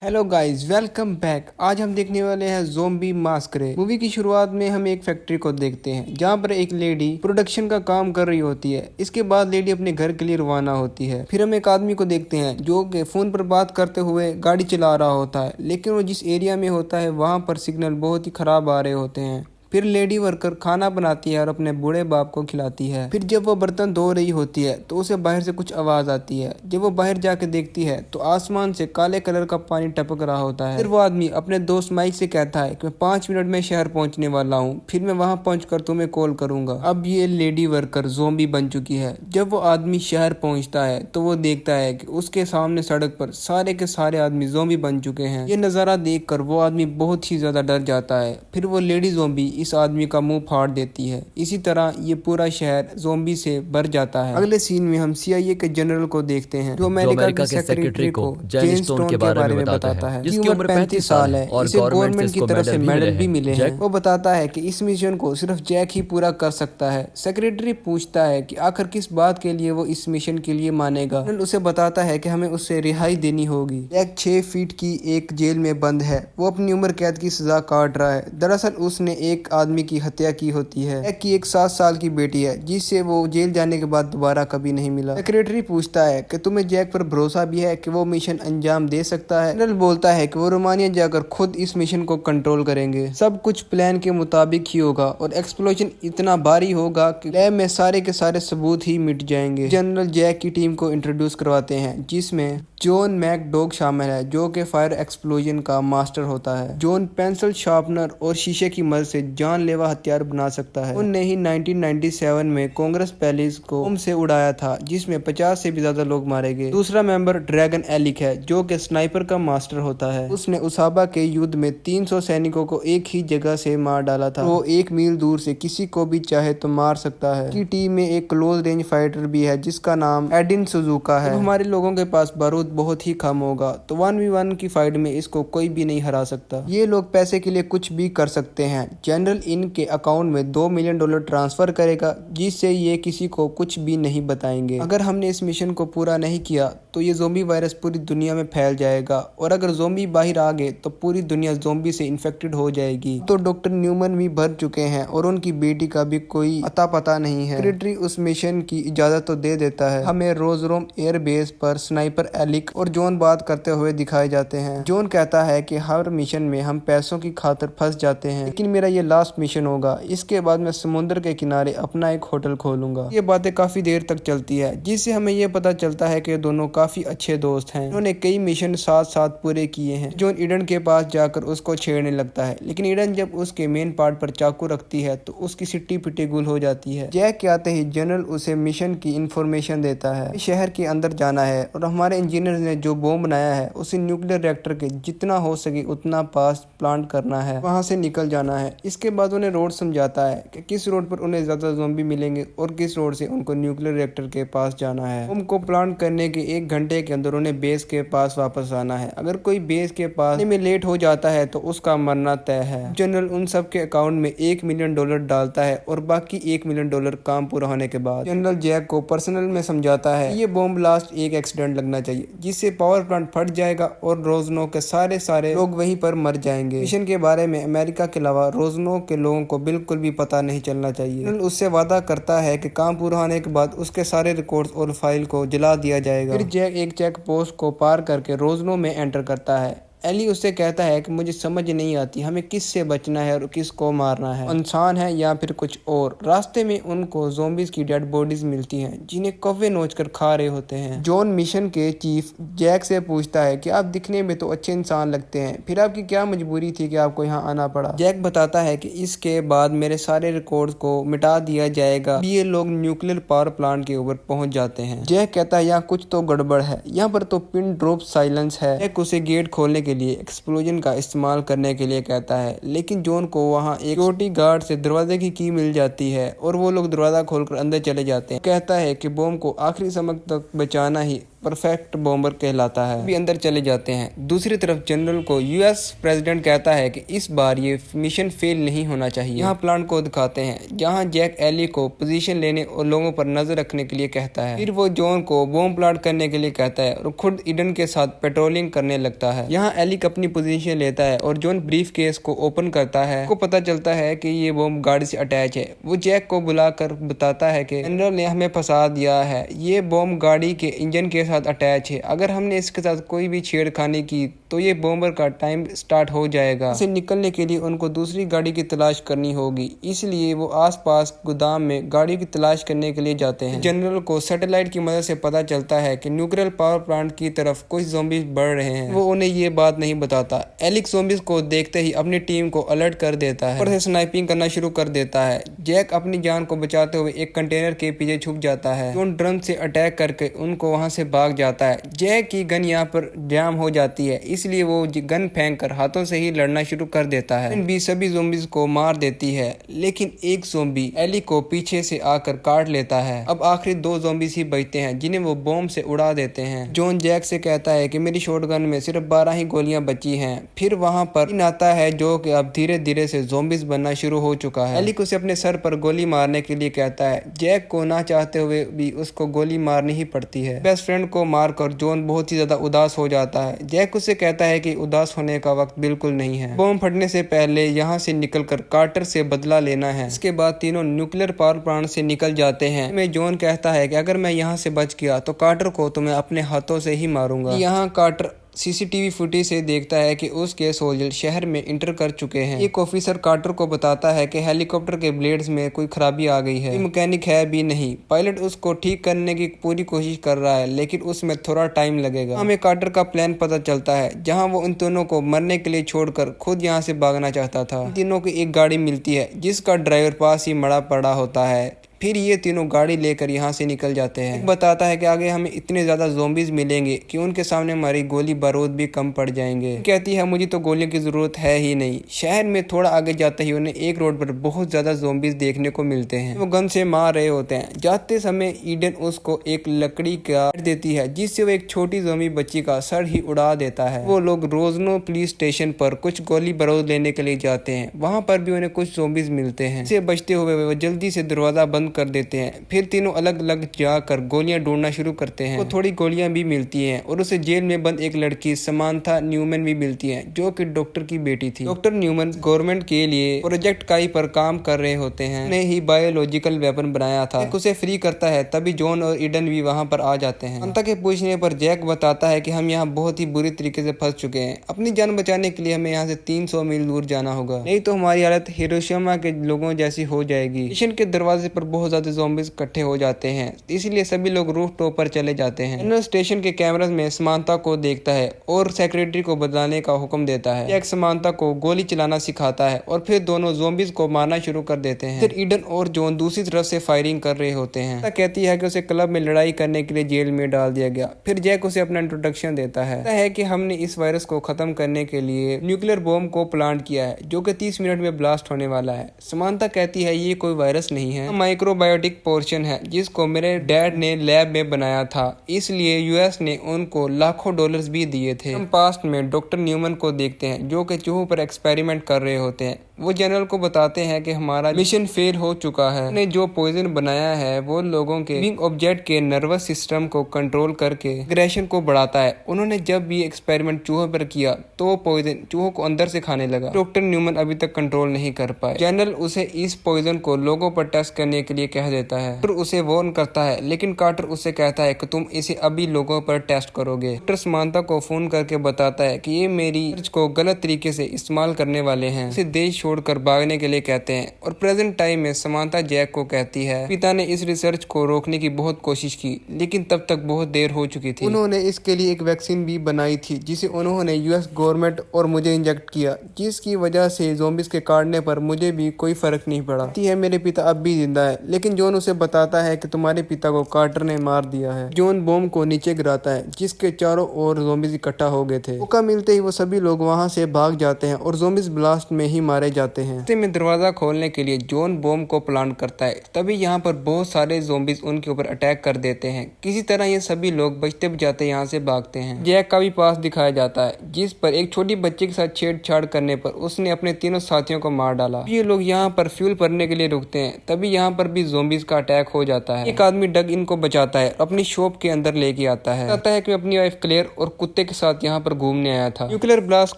Hello guys, welcome back. आज हम देखने वाले हैं ज़ोंबी मास्करेड। मूवी की शुरुआत में हम एक फैक्ट्री को देखते हैं जहां पर एक लेडी प्रोडक्शन का काम कर रही होती है। इसके बाद लेडी अपने घर के लिए रवाना होती है। फिर हम एक आदमी को देखते हैं जो कि फोन पर बात करते हुए गाड़ी चला रहा होता है, लेकिन वो जिस एरिया में होता है वहां पर सिग्नल बहुत ही खराब आ रहे होते हैं। फिर लेडी वर्कर खाना बनाती है और अपने बूढ़े बाप को खिलाती है। फिर जब वो बर्तन धो रही होती है तो उसे बाहर से कुछ आवाज आती है। जब वो बाहर जाके देखती है तो आसमान से काले कलर का पानी टपक रहा होता है। फिर वो आदमी अपने दोस्त माइक से कहता है कि मैं 5 मिनट में शहर पहुंचने वाला हूँ, फिर मैं वहां पहुंचकर तुम्हें कॉल करूंगा। अब ये लेडी वर्कर ज़ोंबी बन चुकी है। जब वो आदमी शहर पहुंचता है तो वो देखता है कि उसके सामने सड़क पर सारे के सारे आदमी ज़ोंबी बन चुके हैं। ये नज़ारा देखकर वो आदमी बहुत ही ज्यादा डर जाता है। फिर वो लेडी ज़ोंबी इस आदमी का मुंह फाड़ देती है। इसी तरह ये पूरा शहर ज़ोंबी से भर जाता है। अगले सीन में हम CIA के जनरल को देखते हैं जो अमेरिका के सेक्रेटरी को जेन स्टोन के बारे में बताता है। जिसकी उम्र 35 साल है। इसे गवर्नमेंट की तरफ से मेडल भी मिले हैं। वो बताता है कि इस मिशन को सिर्फ जैक ही पूरा कर सकता है। सेक्रेटरी पूछता है कि आखिर किस बात के लिए वो इस मिशन के लिए मानेगा। उसे बताता है कि हमें उससे रिहाई देनी होगी। जैक 6 फीट की एक जेल में बंद है। वो अपनी उम्र कैद की सजा काट रहा है। दरअसल उसने एक आदमी की हत्या की होती है। जैक की एक 7 साल की बेटी है जिससे वो जेल जाने के बाद दोबारा कभी नहीं मिला। सेक्रेटरी पूछता है कि तुम्हें जैक पर भरोसा भी है कि वो मिशन अंजाम दे सकता है। जनरल बोलता है कि वो रोमानिया जाकर खुद इस मिशन को कंट्रोल करेंगे। सब कुछ प्लान के मुताबिक ही होगा और एक्सप्लोजन इतना भारी होगा कि लैब में सारे के सारे सबूत ही मिट जाएंगे। जनरल जैक की टीम को इंट्रोड्यूस करवाते हैं जिसमें जॉन मैकडॉग शामिल है जो कि फायर एक्सप्लोजन का मास्टर होता है। जॉन पेंसिल शार्पनर और शीशे की मदद से जानलेवा हथियार बना सकता है। उनने ही 1997 में कांग्रेस पैलेस को बम से उड़ाया था जिसमें 50 से भी ज्यादा लोग मारे गए। दूसरा मेंबर ड्रैगन एलिक है जो कि स्नाइपर का मास्टर होता है। उसने उसाबा के युद्ध में 300 सैनिकों को एक ही जगह से मार डाला था। वो 1 मील दूर से किसी को भी चाहे तो मार सकता है। की टीम में एक क्लोज रेंज फाइटर भी है जिसका नाम एडिन सुजुका है। हमारे लोगों के पास बारूद बहुत ही कम होगा तो 1v1 की फाइट में इसको कोई भी नहीं हरा सकता। ये लोग पैसे के लिए कुछ भी कर सकते हैं। जनरल इनके अकाउंट में $2 मिलियन ट्रांसफर करेगा जिससे ये किसी को कुछ भी नहीं बताएंगे। अगर हमने इस मिशन को पूरा नहीं किया तो ये ज़ोंबी वायरस पूरी दुनिया में फैल जाएगा और अगर ज़ोंबी बाहर आ गए तो पूरी दुनिया ज़ोंबी से इन्फेक्टेड हो जाएगी। तो डॉक्टर न्यूमन भी भर चुके हैं और उनकी बेटी का भी कोई अता पता नहीं है। सेक्रेटरी उस मिशन की इजाजत तो दे देता है। हमें रोजरोम एयरबेस पर स्नाइपर एलिक और जॉन बात करते हुए दिखाए जाते हैं। जॉन कहता है कि हर मिशन में हम पैसों की खातिर फंस जाते हैं, लेकिन मेरा ये लास्ट मिशन होगा। इसके बाद मैं समुद्र के किनारे अपना एक होटल खोलूंगा। ये बातें काफी देर तक चलती है जिससे हमें ये पता चलता है कि दोनों काफी अच्छे दोस्त हैं। उन्होंने कई मिशन साथ साथ पूरे किए हैं। जॉन ईडन के पास जाकर उसको छेड़ने लगता है, लेकिन ईडन जब उसके मेन पार्ट पर चाकू रखती है तो उसकी सिट्टी पिटी गुल हो जाती है। जैक के आते ही जनरल उसे मिशन की इंफॉर्मेशन देता है। शहर के अंदर जाना है और हमारे इंजीनियर ने जो बॉम्ब बनाया है उसे न्यूक्लियर रिएक्टर के जितना हो सके उतना पास प्लांट करना है, वहां से निकल जाना है। इसके बाद उन्हें रोड समझाता है कि किस रोड पर उन्हें ज्यादा ज़ोंबी मिलेंगे और किस रोड से उनको न्यूक्लियर रिएक्टर के पास जाना है। उनको प्लांट करने के 1 घंटे के अंदर उन्हें बेस के पास वापस आना है। अगर कोई बेस के पास में लेट हो जाता है तो उसका मरना तय है। जनरल उन सब के अकाउंट में $1 मिलियन डालता है और बाकी $1 मिलियन काम पूरा होने के बाद जनरल जैक को पर्सनल में समझाता है ये बॉम्ब ब्लास्ट एक एक्सीडेंट लगना चाहिए जिससे पावर प्लांट फट जाएगा और रोजनो के सारे लोग वहीं पर मर जाएंगे। मिशन के बारे में अमेरिका के अलावा रोजनो के लोगों को बिल्कुल भी पता नहीं चलना चाहिए। उससे वादा करता है कि काम पूरा होने के बाद उसके सारे रिकॉर्ड्स और फाइल को जला दिया जाएगा। फिर जैक एक चेक पोस्ट को पार करके रोजनो में एंटर करता है। एली उससे कहता है कि मुझे समझ नहीं आती हमें किससे बचना है और किसको मारना है, इंसान है या फिर कुछ और। रास्ते में उनको ज़ोंबीज की डेड बॉडीज मिलती हैं जिन्हें कौवे नोचकर खा रहे होते हैं। जॉन मिशन के चीफ जैक से पूछता है कि आप दिखने में तो अच्छे इंसान लगते हैं, फिर आपकी क्या मजबूरी थी कि आपको यहाँ आना पड़ा। जैक बताता है कि इसके बाद मेरे सारे रिकॉर्ड को मिटा दिया जाएगा। ये लोग न्यूक्लियर पावर प्लांट के ऊपर पहुंच जाते हैं। जैक कहता है यहाँ कुछ तो गड़बड़ है, यहाँ पर तो पिन ड्रॉप साइलेंस है। जैक उसे गेट खोलने के लिए एक्सप्लोजन का इस्तेमाल करने के लिए कहता है, लेकिन जॉन को वहां एक सिक्योरिटी गार्ड से दरवाजे की मिल जाती है और वो लोग दरवाजा खोलकर अंदर चले जाते हैं। कहता है कि बॉम्ब को आखिरी समय तक बचाना ही परफेक्ट बॉम्बर कहलाता है, भी अंदर चले जाते हैं। दूसरी तरफ जनरल को यूएस प्रेसिडेंट कहता है कि इस बार ये मिशन फेल नहीं होना चाहिए। यहाँ प्लांट को दिखाते हैं जहाँ जैक एली को पोजीशन लेने और लोगों पर नजर रखने के लिए कहता है। फिर वो जॉन को बॉम्ब प्लांट करने के लिए कहता है और खुद ईडन के साथ पेट्रोलिंग करने लगता है। यहाँ एली अपनी पोजीशन लेता है और जॉन ब्रीफ केस को ओपन करता है। को पता चलता है कि ये बॉम्ब गाड़ी से अटैच है। वो जैक को बुलाकर बताता है कि जनरल ने हमें फंसा दिया है, ये बॉम्ब गाड़ी के इंजन के साथ अटैच है, अगर हमने इसके साथ कोई भी छेड़खानी की तो ये बॉम्बर का टाइम स्टार्ट हो जाएगा। इसे निकलने के लिए उनको दूसरी गाड़ी की तलाश करनी होगी, इसलिए वो आसपास गोदाम में गाड़ी की तलाश करने के लिए जाते हैं। जनरल को सैटेलाइट की मदद से पता चलता है कि न्यूक्लियर पावर प्लांट की तरफ कुछ ज़ॉम्बीज बढ़ रहे हैं। वो उन्हें ये बात नहीं बताता। एलिक ज़ॉम्बीज को देखते ही अपनी टीम को अलर्ट कर देता है और स्नाइपिंग करना शुरू कर देता है। जैक अपनी जान को बचाते हुए एक कंटेनर के पीछे छुप जाता है। जॉन ड्रम से अटैक करके उनको वहां से भाग जाता है। जैक की गन यहाँ पर जाम हो जाती है, इसलिए वो गन फेंक कर हाथों से ही लड़ना शुरू कर देता है। भी सभी ज़ॉम्बीज को मार देती है, लेकिन एक ज़ॉम्बी एली को पीछे से आकर काट लेता है। अब आखिरी 2 ज़ॉम्बीज ही बचते हैं जिन्हें वो बॉम्ब से उड़ा देते हैं। जॉन जैक से कहता है कि मेरी शॉटगन में सिर्फ 12 ही गोलियां बची हैं। फिर वहां पर इन आता है जो कि अब धीरे धीरे से ज़ॉम्बीज बनना शुरू हो चुका है। एलिक उसे अपने सर पर गोली मारने के लिए कहता है। जैक को ना चाहते हुए भी उसको गोली मारनी ही पड़ती है। बेस्ट फ्रेंड को मारकर जॉन बहुत ही ज्यादा उदास हो जाता है। जैक उससे कहता है कि उदास होने का वक्त बिल्कुल नहीं है, बॉम्ब फटने से पहले यहाँ से निकलकर कार्टर से बदला लेना है। इसके बाद तीनों न्यूक्लियर पावर प्लांट से निकल जाते हैं। मैं जॉन कहता है कि अगर मैं यहाँ से बच गया तो कार्टर को तो मैं अपने हाथों से ही मारूंगा। यहाँ कार्टर सीसीटीवी फुटेज से देखता है कि उसके सोल्जर शहर में इंटर कर चुके हैं। एक ऑफिसर कार्टर को बताता है कि हेलीकॉप्टर के ब्लेड्स में कोई खराबी आ गई है। मैकेनिक है भी नहीं। पायलट उसको ठीक करने की पूरी कोशिश कर रहा है, लेकिन उसमें थोड़ा टाइम लगेगा। हमें कार्टर का प्लान पता चलता है, जहां वो इन दोनों को मरने के लिए छोड़कर खुद यहां से भागना चाहता था। तीनों को एक गाड़ी मिलती है जिसका ड्राइवर पास ही मरा पड़ा होता है। फिर ये तीनों गाड़ी लेकर यहाँ से निकल जाते हैं। बताता है कि आगे हमें इतने ज्यादा ज़ॉम्बीज मिलेंगे कि उनके सामने हमारी गोली बारूद भी कम पड़ जाएंगे। कहती है मुझे तो गोलियों की जरूरत है ही नहीं। शहर में थोड़ा आगे जाते ही उन्हें एक रोड पर बहुत ज्यादा ज़ॉम्बीज देखने को मिलते हैं। वो गन से मार रहे होते हैं। जाते समय ईडन उसको एक लकड़ी का देती है जिससे वो एक छोटी ज़ॉम्बी बच्ची का सर ही उड़ा देता है। वो लोग रोजनो पुलिस स्टेशन पर कुछ गोली बारूद लेने के लिए जाते हैं। वहाँ पर भी उन्हें कुछ ज़ॉम्बीज मिलते हैं। इसे बचते हुए वो जल्दी से दरवाजा बंद कर देते हैं। फिर तीनों अलग अलग जाकर गोलियां ढूंढना शुरू करते हैं। तो थोड़ी गोलियां भी मिलती हैं और उसे जेल में बंद एक लड़की समांथा न्यूमैन भी मिलती है जो कि डॉक्टर की बेटी थी। डॉक्टर न्यूमैन गवर्नमेंट के लिए प्रोजेक्ट काई पर काम कर रहे होते हैं। उन्हें ही बायोलॉजिकल वेपन बनाया था। उसे फ्री करता है, तभी जॉन और ईडन भी वहां पर आ जाते हैं। अंता के पूछने पर जैक बताता है कि हम यहाँ बहुत ही बुरी तरीके से फंस चुके हैं। अपनी जान बचाने के लिए हमें यहाँ से 300 मील दूर जाना होगा, नहीं तो हमारी हालत हिरोशिमा के लोगों जैसी हो जाएगी। स्टेशन के दरवाजे पर बहुत ज्यादा ज़ॉम्बीज इकट्ठे हो जाते हैं, इसलिए सभी लोग रूफ टॉप पर चले जाते हैं। जनरल स्टेशन के कैमरास में समांता को देखता है और सेक्रेटरी को बदलाने का हुक्म देता है। जैक समांता को गोली चलाना सिखाता है और फिर दोनों ज़ॉम्बीज को मारना शुरू कर देते हैं। फिर ईडन और जॉन दूसरी तरफ से फायरिंग कर रहे होते हैं। कहती है कि उसे क्लब में लड़ाई करने के लिए जेल में डाल दिया गया। फिर जैक उसे अपना इंट्रोडक्शन देता है कि हमने इस वायरस को खत्म करने के लिए न्यूक्लियर बॉम्ब को प्लांट किया है जो कि 30 मिनट में ब्लास्ट होने वाला है। समांता कहती है ये कोई वायरस नहीं है, माइक्रोबायोटिक पोर्शन है जिसको मेरे डैड ने लैब में बनाया था, इसलिए यूएस ने उनको लाखों डॉलर्स भी दिए थे। हम पास्ट में डॉक्टर न्यूमैन को देखते हैं जो कि चूहों पर एक्सपेरिमेंट कर रहे होते हैं। वो जनरल को बताते हैं कि हमारा मिशन फेल हो चुका है। उन्होंने जो पॉइजन बनाया है वो लोगों के लिविंग ऑब्जेक्ट के नर्वस सिस्टम को कंट्रोल करके एग्रेशन को बढ़ाता है। उन्होंने जब भी एक्सपेरिमेंट चूहों पर किया तो पॉइजन चूहों को अंदर से खाने लगा। डॉक्टर न्यूमैन अभी तक कंट्रोल नहीं कर पाए। जनरल उसे इस पॉइजन को लोगों पर टेस्ट करने के लिए कह देता है। डॉक्टर उसे वार्न करता है, लेकिन कार्टर उससे कहता है कि तुम इसे अभी लोगों पर टेस्ट करोगे। डॉक्टर समांता को फोन करके बताता है कि ये मेरी रिसर्च को गलत तरीके से इस्तेमाल करने वाले हैं। उसे देश छोड़कर भागने के लिए कहते हैं। और प्रेजेंट टाइम में समांता जैक को कहती है पिता ने इस रिसर्च को रोकने की बहुत कोशिश की, लेकिन तब तक बहुत देर हो चुकी थी। उन्होंने इसके लिए एक वैक्सीन भी बनाई थी जिसे उन्होंने यूएस गवर्नमेंट और मुझे इंजेक्ट किया, जिसकी वजह से ज़ॉम्बीज के काटने पर मुझे भी कोई फर्क नहीं पड़ा। मेरे पिता अब भी जिंदा है, लेकिन जॉन उसे बताता है कि तुम्हारे पिता को कार्टर ने मार दिया है। जॉन बॉम्ब को नीचे गिराता है जिसके चारों ओर ज़ॉम्बीज इकट्ठा हो गए थे। मौका मिलते ही वो सभी लोग वहां से भाग जाते हैं और ज़ॉम्बीज ब्लास्ट में ही मारे जाते हैं। रास्ते में दरवाजा खोलने के लिए जॉन बॉम्ब को प्लांट करता है, तभी यहाँ पर बहुत सारे ज़ॉम्बीज उनके ऊपर अटैक कर देते हैं। किसी तरह ये सभी लोग बचते बचाते यहाँ से भागते हैं। जैक का भी पास दिखाया जाता है, जिस पर एक छोटी बच्ची के साथ छेड़छाड़ करने पर उसने अपने तीनों साथियों को मार डाला। ये लोग यहाँ पर फ्यूल भरने के लिए रुकते हैं, तभी यहाँ पर भी ज़ॉम्बीज का अटैक हो जाता है। एक आदमी डग इनको बचाता है, अपनी शॉप के अंदर लेके आता है। कहता है कि अपनी वाइफ क्लेयर और कुत्ते के साथ यहाँ पर घूमने आया था। न्यूक्लियर ब्लास्ट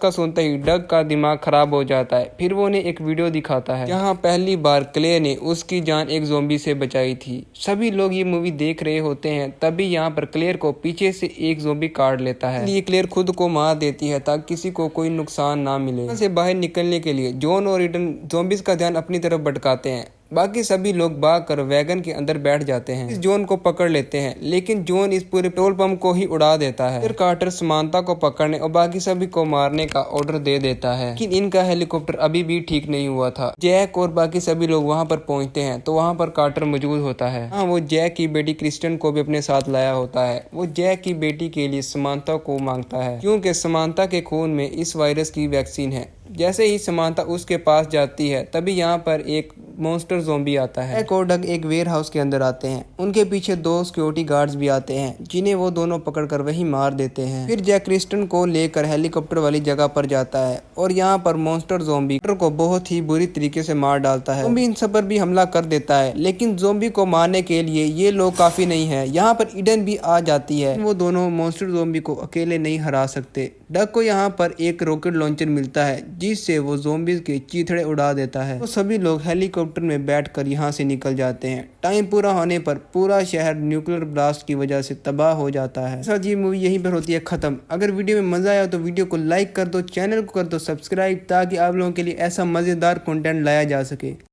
का सुनते ही डग का दिमाग खराब हो जाता है। फिर वो उन्हें एक वीडियो दिखाता है जहाँ पहली बार क्लेयर ने उसकी जान एक ज़ॉम्बी से बचाई थी। सभी लोग ये मूवी देख रहे होते हैं, तभी यहाँ पर क्लेयर को पीछे से एक ज़ॉम्बी काट लेता है। इसलिए क्लेयर खुद को मार देती है ताकि किसी को कोई नुकसान ना मिले। यहाँ से बाहर निकलने के लिए जॉन और ईडन ज़ॉम्बीज का ध्यान अपनी तरफ भटकाते हैं। बाकी सभी लोग भागकर वैगन के अंदर बैठ जाते हैं। इस जॉन को पकड़ लेते हैं, लेकिन जॉन इस पूरे पेट्रोल पंप को ही उड़ा देता है। फिर कार्टर समांता को पकड़ने और बाकी सभी को मारने का ऑर्डर दे देता है, लेकिन इनका हेलीकॉप्टर अभी भी ठीक नहीं हुआ था। जैक और बाकी सभी लोग वहाँ पर पहुँचते हैं तो वहाँ पर कार्टर मौजूद होता है। हाँ, वो जैक की बेटी क्रिस्टन को भी अपने साथ लाया होता है। वो जैक की बेटी के लिए समांता को मांगता है, क्योंकि समांता के खून में इस वायरस की वैक्सीन है। जैसे ही समांता उसके पास जाती है, तभी यहाँ पर एक मॉन्स्टर ज़ॉम्बी आता है। जैक और डग एक वेयर हाउस के अंदर आते हैं। उनके पीछे 2 सिक्योरिटी गार्ड्स भी आते हैं, जिन्हें वो दोनों पकड़कर वहीं मार देते हैं। फिर जैक क्रिस्टन को लेकर हेलीकॉप्टर वाली जगह पर जाता है और यहाँ पर मॉन्स्टर ज़ॉम्बी को बहुत ही बुरी तरीके से मार डालता है। ज़ॉम्बी इन सब पर भी हमला कर देता है, लेकिन ज़ॉम्बी को मारने के लिए ये लोग काफी नहीं है। यहाँ पर ईडन भी आ जाती है। वो दोनों मॉन्स्टर ज़ॉम्बी को अकेले नहीं हरा सकते। डग को यहाँ पर एक रॉकेट लॉन्चर मिलता है, जिससे वो ज़ॉम्बीज के चीथड़े उड़ा देता है। तो सभी लोग हेलीकॉप्टर में बैठकर यहाँ से निकल जाते हैं। टाइम पूरा होने पर पूरा शहर न्यूक्लियर ब्लास्ट की वजह से तबाह हो जाता है। साथ ये मूवी यहीं पर होती है खत्म। अगर वीडियो में मजा आया तो वीडियो को लाइक कर दो, चैनल को कर दो सब्सक्राइब, ताकि आप लोगों के लिए ऐसा मजेदार कंटेंट लाया जा सके।